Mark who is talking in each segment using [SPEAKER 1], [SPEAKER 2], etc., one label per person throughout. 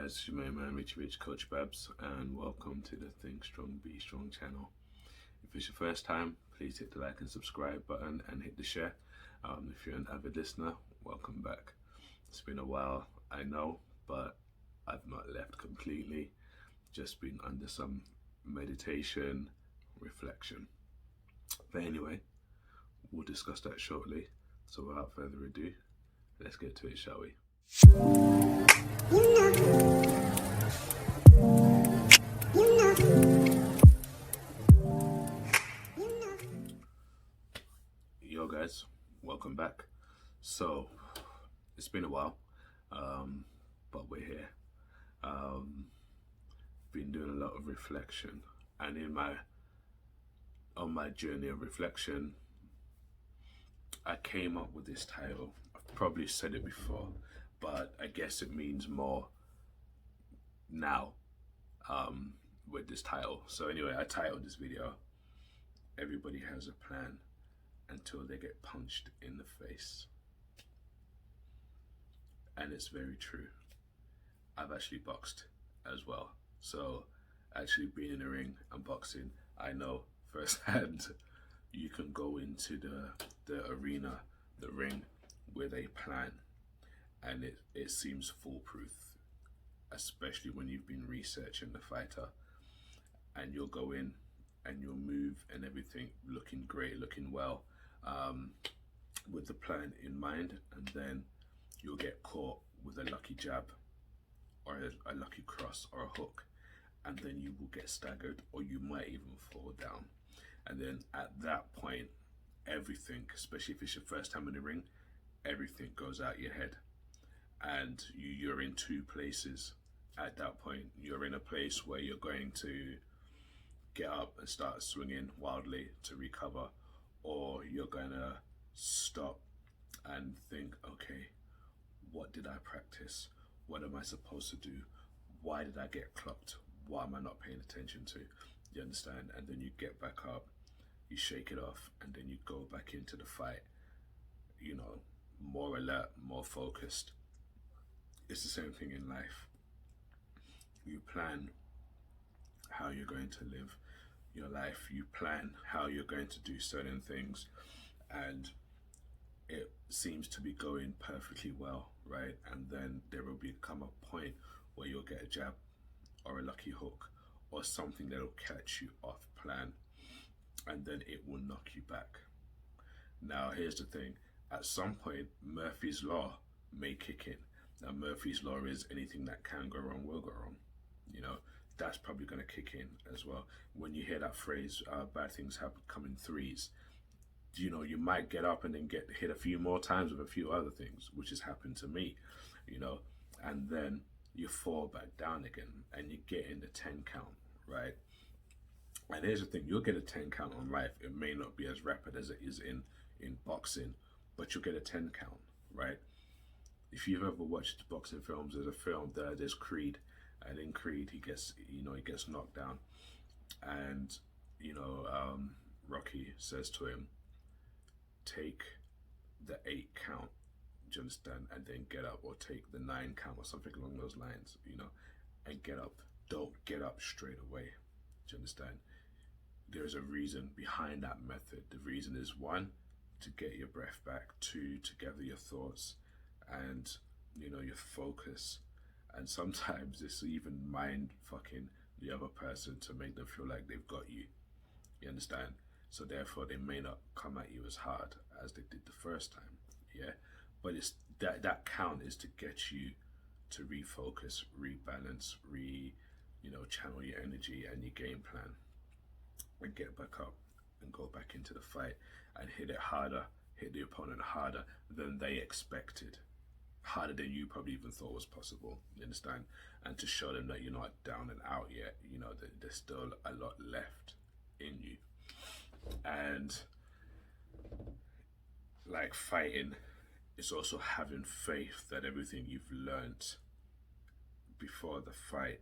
[SPEAKER 1] guys, it's your main man Rich Coach Babs, and welcome to the Think Strong Be Strong channel. If it's your first time, please hit the like and subscribe button and hit the share. If you're an avid listener, welcome back. It's been a while, I know, but I've not left completely. Just been under some meditation, reflection. But anyway, we'll discuss that shortly. So without further ado, let's get to it, shall we? Yo guys, welcome back. So it's been a while, but we're here. Been doing a lot of reflection, and on my journey of reflection, I came up with this title. I've probably said it before, but I guess it means more now with this title. So anyway, I titled this video, "Everybody Has a Plan Until They Get Punched in the Face." And it's very true. I've actually boxed as well. So actually being in the ring and boxing, I know firsthand you can go into the arena, the ring, with a plan, and it seems foolproof, especially when you've been researching the fighter, and you'll go in and you'll move and everything looking great, looking well, with the plan in mind, and then you'll get caught with a lucky jab or a lucky cross or a hook, and then you will get staggered, or you might even fall down. And then at that point, everything, especially if it's your first time in the ring, everything goes out your head, and you're in two places at that point. You're in a place where you're going to get up and start swinging wildly to recover, or you're gonna stop and think, okay, what did I practice? What am I supposed to do? Why did I get clocked? What am I not paying attention to? You understand? And then you get back up, you shake it off, and then you go back into the fight, more alert, more focused. It's the same thing in life. You plan how you're going to live your life. You plan how you're going to do certain things, and it seems to be going perfectly well, right? And then there will become a point where you'll get a jab or a lucky hook or something that'll catch you off plan, and then it will knock you back. Now, here's the thing. At some point, Murphy's Law may kick in. Now, Murphy's Law is anything that can go wrong will go wrong. That's probably going to kick in as well. When you hear that phrase, bad things happen, come in threes, you might get up and then get hit a few more times with a few other things, which has happened to me, and then you fall back down again and you get in the 10 count, right? And here's the thing, you'll get a 10 count on life. It may not be as rapid as it is in boxing, but you'll get a 10 count, right? If you've ever watched boxing films, there's a film there's Creed, and in Creed he gets knocked down, and Rocky says to him, take the 8 count, do you understand, and then get up, or take the 9 count or something along those lines, and get up. Don't get up straight away, do you understand? There's a reason behind that method. The reason is, 1, to get your breath back, 2, to gather your thoughts and your focus, and sometimes it's even mind fucking the other person to make them feel like they've got you. You understand? So therefore they may not come at you as hard as they did the first time. Yeah, but it's that count is to get you to refocus, rebalance, channel your energy and your game plan, and get back up and go back into the fight and hit it harder, hit the opponent harder than they expected, harder than you probably even thought was possible. You understand? And to show them that you're not down and out yet, that there's still a lot left in you. And like fighting, it's also having faith that everything you've learnt before the fight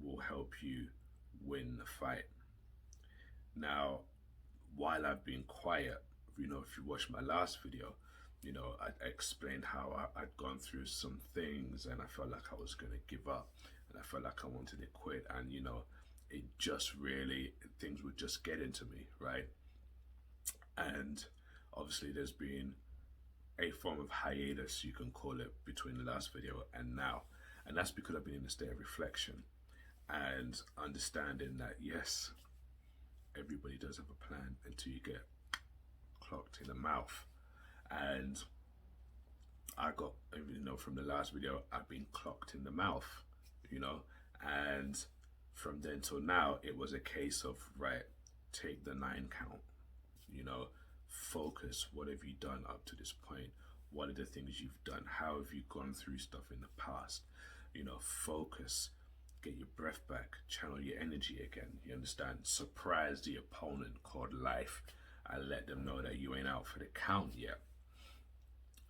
[SPEAKER 1] will help you win the fight. Now, while I've been quiet, if you watched my last video, I explained how I'd gone through some things and I felt like I was going to give up and I felt like I wanted to quit. And, it just really, things would just get into me, right? And obviously, there's been a form of hiatus, you can call it, between the last video and now. And that's because I've been in a state of reflection and understanding that, yes, everybody does have a plan until you get clocked in the mouth. And I got, from the last video, I've been clocked in the mouth, and from then till now, it was a case of, right, take the 9 count, focus. What have you done up to this point? What are the things you've done? How have you gone through stuff in the past? Focus, get your breath back, channel your energy again. You understand? Surprise the opponent called life and let them know that you ain't out for the count yet.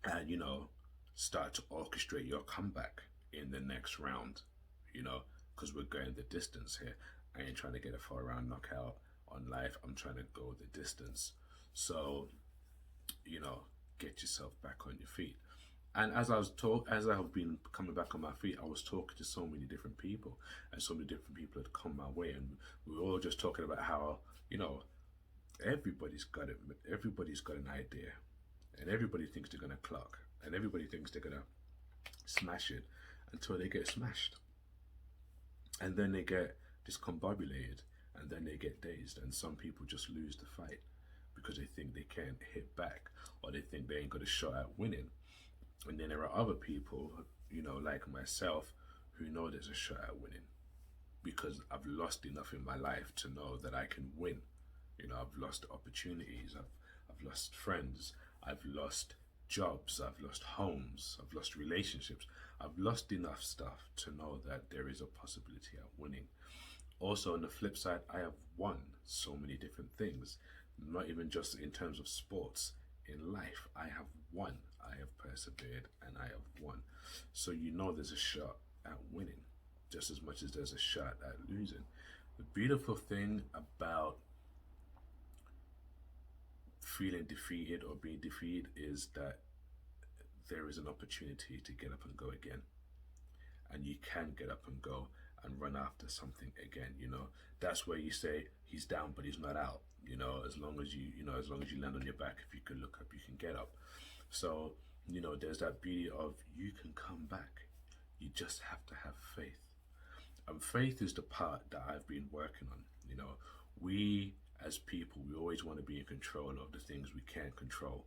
[SPEAKER 1] And, start to orchestrate your comeback in the next round, because we're going the distance here. I ain't trying to get a 4-round knockout on life. I'm trying to go the distance. So, get yourself back on your feet. And as I've been coming back on my feet, I was talking to so many different people, and so many different people had come my way, and we were all just talking about how, everybody's got an idea, and everybody thinks they're gonna clock, and everybody thinks they're gonna smash it until they get smashed, and then they get discombobulated, and then they get dazed, and some people just lose the fight because they think they can't hit back, or they think they ain't got a shot at winning. And then there are other people, like myself, who know there's a shot at winning because I've lost enough in my life to know that I can win. I've lost opportunities, I've lost friends, I've lost jobs, I've lost homes, I've lost relationships. I've lost enough stuff to know that there is a possibility at winning. Also, on the flip side, I have won so many different things, not even just in terms of sports. In life, I have won. I have persevered and I have won. So there's a shot at winning just as much as there's a shot at losing. The beautiful thing about feeling defeated or being defeated is that there is an opportunity to get up and go again. And you can get up and go and run after something again. That's where you say he's down but he's not out. As long as you land on your back, if you can look up, you can get up. So, there's that beauty of you can come back. You just have to have faith. And faith is the part that I've been working on. We as people, we always want to be in control of the things we can't control.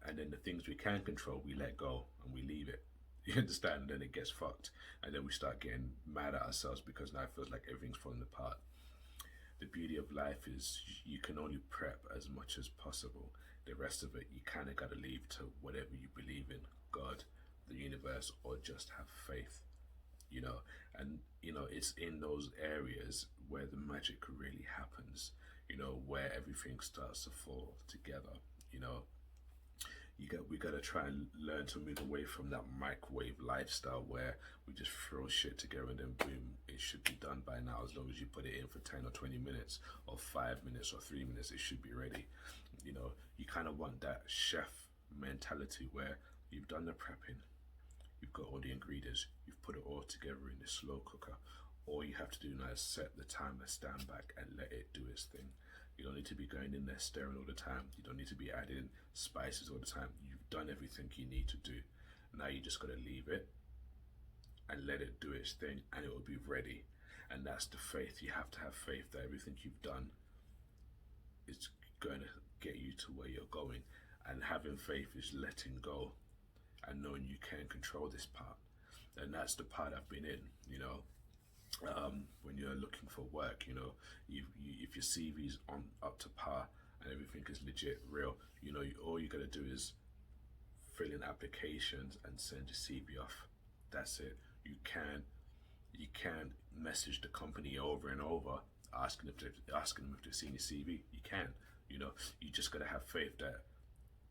[SPEAKER 1] And then the things we can control, we let go and we leave it. You understand? And then it gets fucked. And then we start getting mad at ourselves because now it feels like everything's falling apart. The beauty of life is you can only prep as much as possible. The rest of it, you kind of got to leave to whatever you believe in, God, the universe, or just have faith, and, it's in those areas where the magic really happens, where everything starts to fall together, we got to try and learn to move away from that microwave lifestyle where we just throw shit together and then boom, it should be done by now. As long as you put it in for 10 or 20 minutes or 5 minutes or 3 minutes, it should be ready. You kind of want that chef mentality where you've done the prepping, you've got all the ingredients, you've put it all together in the slow cooker. All you have to do now is set the timer, stand back and let it do its thing. You don't need to be going in there stirring all the time. You don't need to be adding spices all the time. You've done everything you need to do. Now you just got to leave it and let it do its thing and it will be ready. And that's the faith. You have to have faith that everything you've done is going to get you to where you're going. And having faith is letting go and knowing you can control this part. And that's the part I've been in, when you're looking for work, if your CV's on up to par and everything is legit, real, all you gotta do is fill in applications and send your CV off. That's it. You can message the company over and over asking them if they've seen your CV. You can, you just gotta have faith that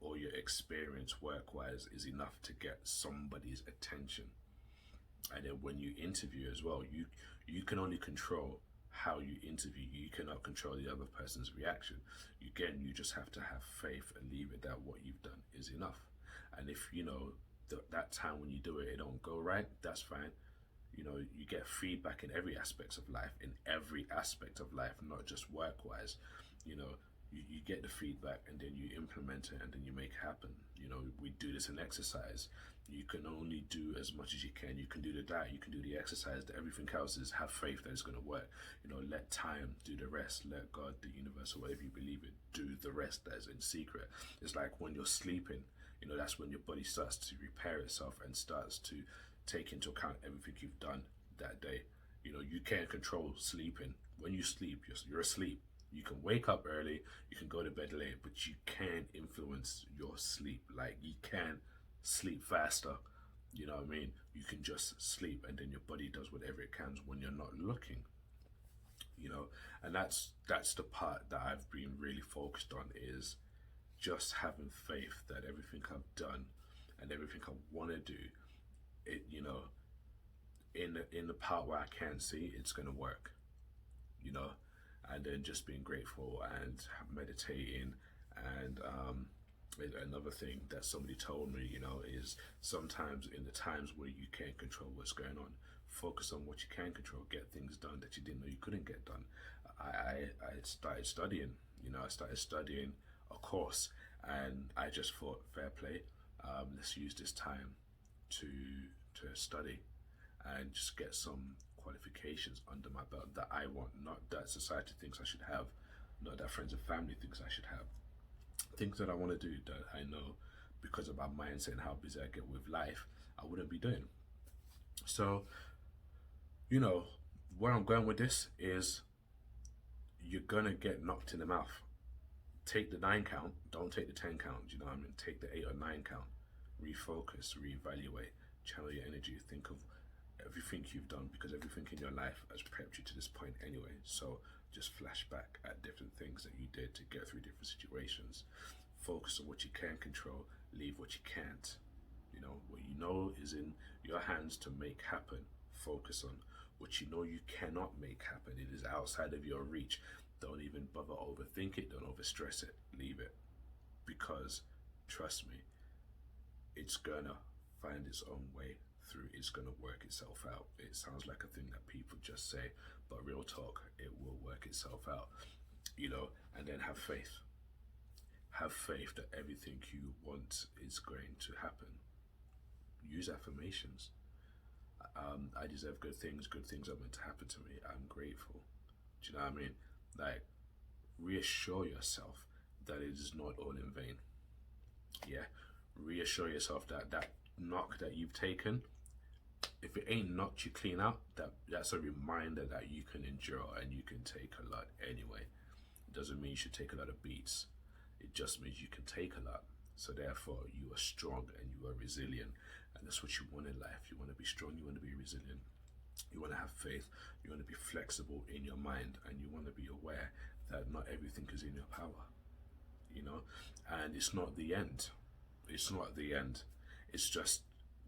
[SPEAKER 1] all your experience work-wise is enough to get somebody's attention. And then when you interview as well, you can only control how you interview. You cannot control the other person's reaction. Again, you just have to have faith and leave it that what you've done is enough. And if you know that time when you do it, it don't go right, that's fine. You know, you get feedback in every aspect of life, not just work wise. You know, you get the feedback and then you implement it and then you make it happen. You know, we do this in exercise. You can only do as much as you can. You can do the diet, you can do the exercise. Everything else is have faith that it's going to work. You know, let time do the rest. Let God, the universe, or whatever you believe in, do the rest that is in secret. It's like when you're sleeping, you know, that's when your body starts to repair itself and starts to take into account everything you've done that day. You know, you can't control sleeping. When you sleep, you're asleep. You can wake up early, you can go to bed late, but you can't influence your sleep. Like, you can sleep faster. You know what I mean? You can just sleep and then your body does whatever it can when you're not looking. You know, and that's the part that I've been really focused on, is just having faith that everything I've done and everything I want to do, it, you know, in the part where I can't see, it's gonna work. You know, and then just being grateful and meditating. And another thing that somebody told me, you know, is sometimes in the times where you can't control what's going on, focus on what you can control. Get things done that you didn't know you couldn't get done. I started studying. You know, I started studying a course, and I just thought, fair play. Let's use this time to study and just get some qualifications under my belt that I want, not that society thinks I should have, not that friends and family thinks I should have. Things that I want to do that I know, because of my mindset and how busy I get with life, I wouldn't be doing. So, you know, where I'm going with this is, you're gonna get knocked in the mouth. Take the 9 count, don't take the 10 count, you know what I mean? Take the 8 or 9 count. Refocus, reevaluate, channel your energy, think of everything you've done, because everything in your life has prepared you to this point anyway. So just flash back at different things that you did to get through different situations. Focus on what you can control, leave what you can't. You know, what you know is in your hands to make happen. Focus on what you know you cannot make happen. It is outside of your reach. Don't even bother overthink it, don't overstress it, leave it. Because trust me, it's gonna find its own way through. It's gonna work itself out. It sounds like a thing that people just say, but real talk, it will work itself out. You know, and then have faith. Have faith that everything you want is going to happen. Use affirmations. I deserve good things are meant to happen to me. I'm grateful. Do you know what I mean? Like, reassure yourself that it is not all in vain. Yeah, reassure yourself that that knock that you've taken, if it ain't knocked you clean out, that's a reminder that you can endure and you can take a lot anyway. It doesn't mean you should take a lot of beats. It just means you can take a lot. So therefore, you are strong and you are resilient, and that's what you want in life. You want to be strong. You want to be resilient. You want to have faith. You want to be flexible in your mind, and you want to be aware that not everything is in your power. You know, and it's not the end. It's not the end. It's just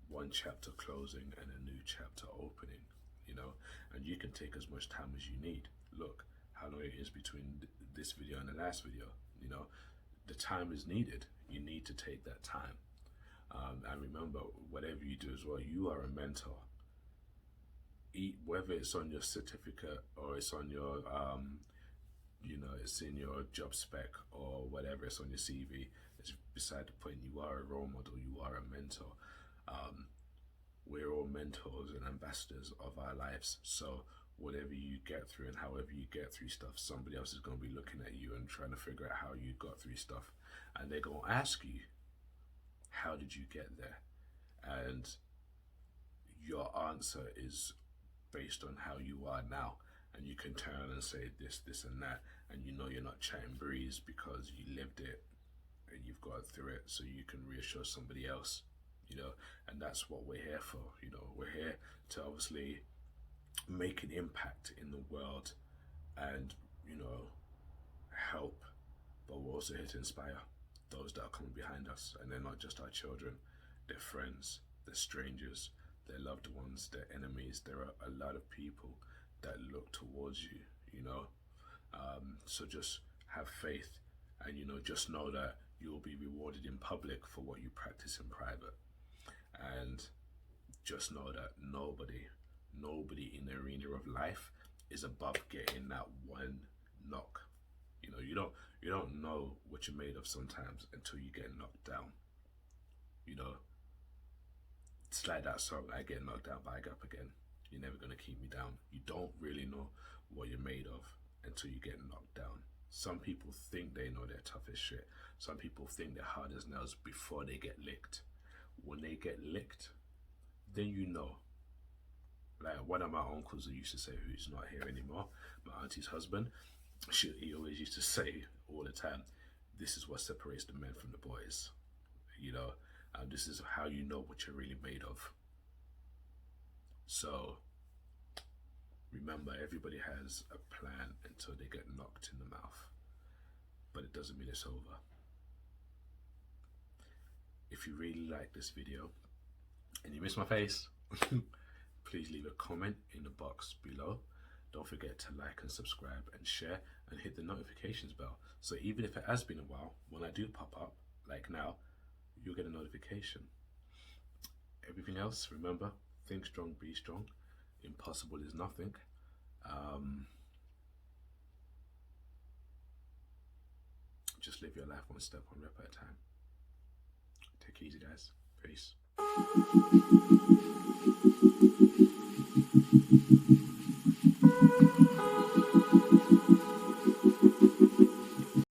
[SPEAKER 1] one chapter closing and a new chapter opening. You know, and you can take as much time as you need. Look how long it is between this video and the last video. You know, the time is needed. You need to take that time. And remember, whatever you do as well, you are a mentor. Whether it's on your certificate or it's on your, you know, it's in your job spec or whatever, it's on your CV, it's beside the point. You are a role model. You are a mentor. We're all mentors and ambassadors of our lives. So whatever you get through and however you get through stuff, somebody else is going to be looking at you and trying to figure out how you got through stuff. And they're going to ask you, how did you get there? And your answer is based on how you are now. And you can turn and say this, this and that. And you know you're not chatting breeze because you lived it and you've got through it. So you can reassure somebody else, you know, and that's what we're here for. You know, we're here to obviously make an impact in the world and, you know, help, but we're also here to inspire those that are coming behind us. And they're not just our children, they're friends, they're strangers, they're loved ones, they're enemies. There are a lot of people that look towards you, you know. So just have faith, and, you know, just know that you'll be rewarded in public for what you practice in private. And just know that nobody in the arena of life is above getting that one knock. You know, you don't know what you're made of sometimes until you get knocked down. You know, it's like that song, I get knocked down, but I get up again. You're never gonna keep me down. You don't really know what you're made of until you get knocked down. Some people think they know their toughest shit. Some people think they're hard as nails before they get licked. When they get licked, then you know. Like one of my uncles who used to say, who's not here anymore, my auntie's husband, he always used to say all the time, this is what separates the men from the boys. You know, this is how you know what you're really made of. So remember, everybody has a plan until they get knocked in the mouth, but it doesn't mean it's over. If you really like this video and you miss my face, please leave a comment in the box below. Don't forget to like and subscribe and share and hit the notifications bell. So even if it has been a while, when I do pop up, like now, you'll get a notification. Everything else, remember, think strong, be strong. Impossible is nothing. Just live your life one step, one rep at a time. Take it easy, guys. Peace.